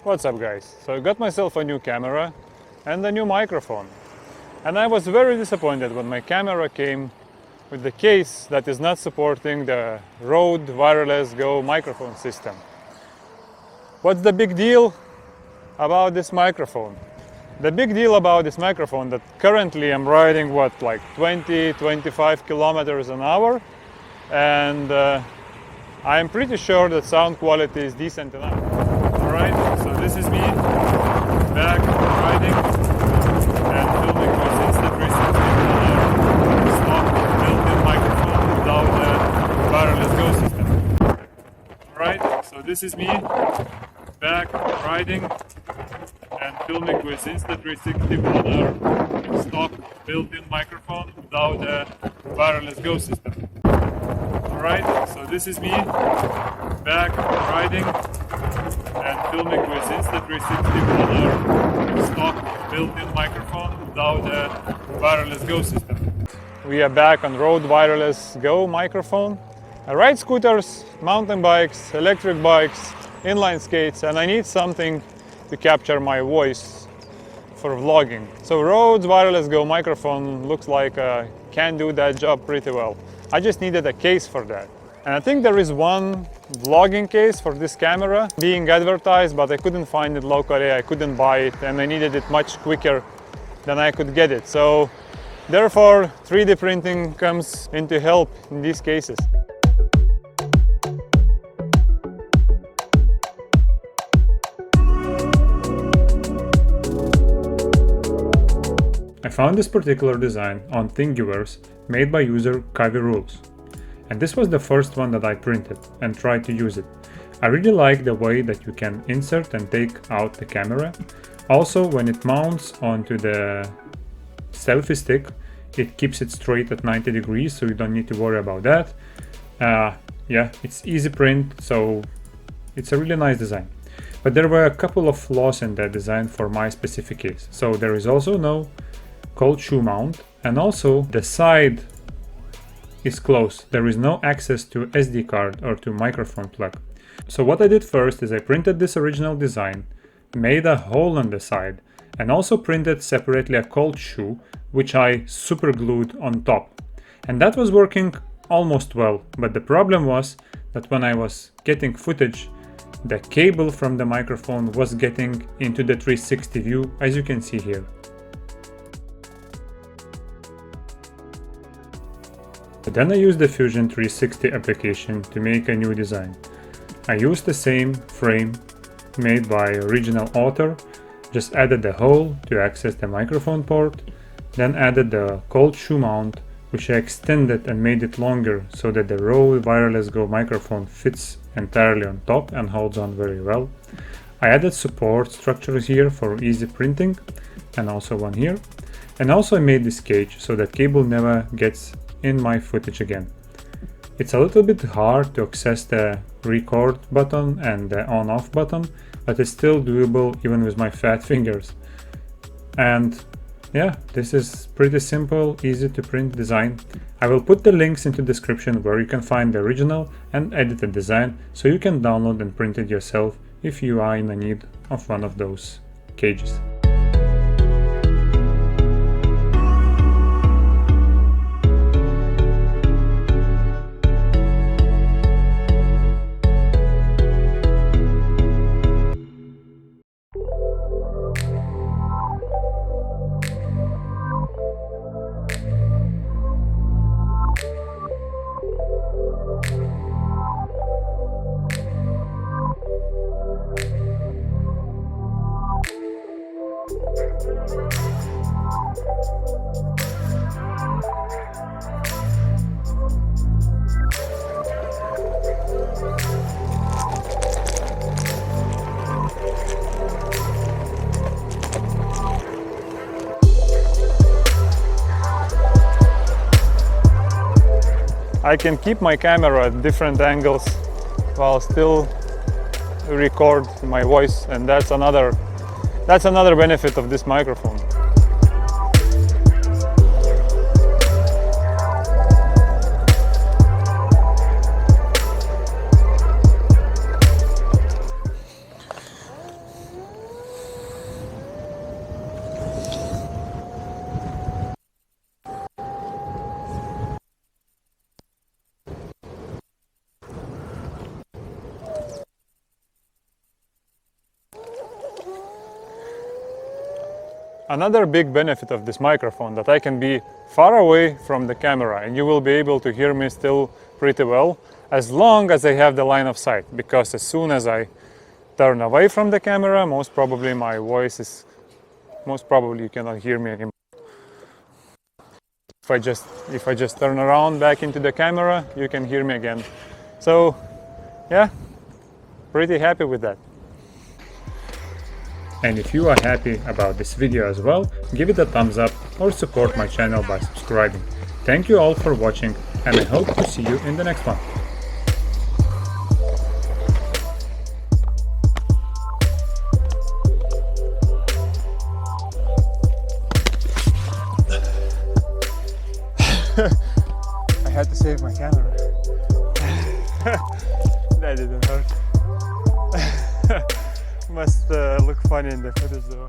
What's up guys? So I got myself a new camera and a new microphone. And I was very disappointed when my camera came with the case that is not supporting the RØDE Wireless Go microphone system. What's the big deal about this microphone? The big deal about this microphone that currently I'm riding like 20-25 kilometers an hour, and I'm pretty sure that sound quality is decent enough. Alright, so this is me back riding and filming with Insta360 stock built-in microphone without the wireless Go system. Alright, so this is me back riding and filming with Insta360 stock built-in microphone without the wireless Go system. Alright, so this is me back riding and filming with Insta360 stock built-in microphone without the wireless Go system. We are back on RØDE Wireless Go microphone. I ride scooters, mountain bikes, electric bikes, inline skates, and I need something to capture my voice for vlogging. So RØDE Wireless Go microphone looks like can do that job pretty well. I just needed a case for that. And I think there is one vlogging case for this camera being advertised, but I couldn't find it locally, I couldn't buy it, and I needed it much quicker than I could get it. So therefore 3D printing comes into help in these cases. I found this particular design on Thingiverse made by user Kavi Rules. And this was the first one that I printed and tried to use it. I really like the way that you can insert and take out the camera. Also, when it mounts onto the selfie stick, it keeps it straight at 90 degrees, so you don't need to worry about that. Yeah, it's easy print, so it's a really nice design. But there were a couple of flaws in that design for my specific case. So there is also no cold shoe mount, and also the side is closed. There is no access to SD card or to microphone plug. So what I did first is I printed this original design, made a hole on the side, and also printed separately a cold shoe, which I super glued on top. And that was working almost well, but the problem was that when I was getting footage, the cable from the microphone was getting into the 360 view, as you can see here. Then I used the Fusion 360 application to make a new design. I used the same frame made by original author, just added the hole to access the microphone port, then added the cold shoe mount, which I extended and made it longer so that the RØDE Wireless Go microphone fits entirely on top and holds on very well. I added support structures here for easy printing, and also one here. And also I made this cage so that cable never gets in my footage again. It's a little bit hard to access the record button and the on-off button, but it's still doable even with my fat fingers. And yeah, this is pretty simple, easy to print design. I will put the links into the description where you can find the original and edited design, so you can download and print it yourself if you are in need of one of those cages. I can keep my camera at different angles while still record my voice, and that's another benefit of this microphone. Another big benefit of this microphone that I can be far away from the camera and you will be able to hear me still pretty well as long as I have the line of sight, because as soon as I turn away from the camera, most probably you cannot hear me anymore. If I just turn around back into the camera, you can hear me again. So yeah, pretty happy with that. And if you are happy about this video as well, give it a thumbs up or support my channel by subscribing. Thank you all for watching, and I hope to see you in the next one. I had to save my camera. That didn't hurt. Must look funny in the footage though.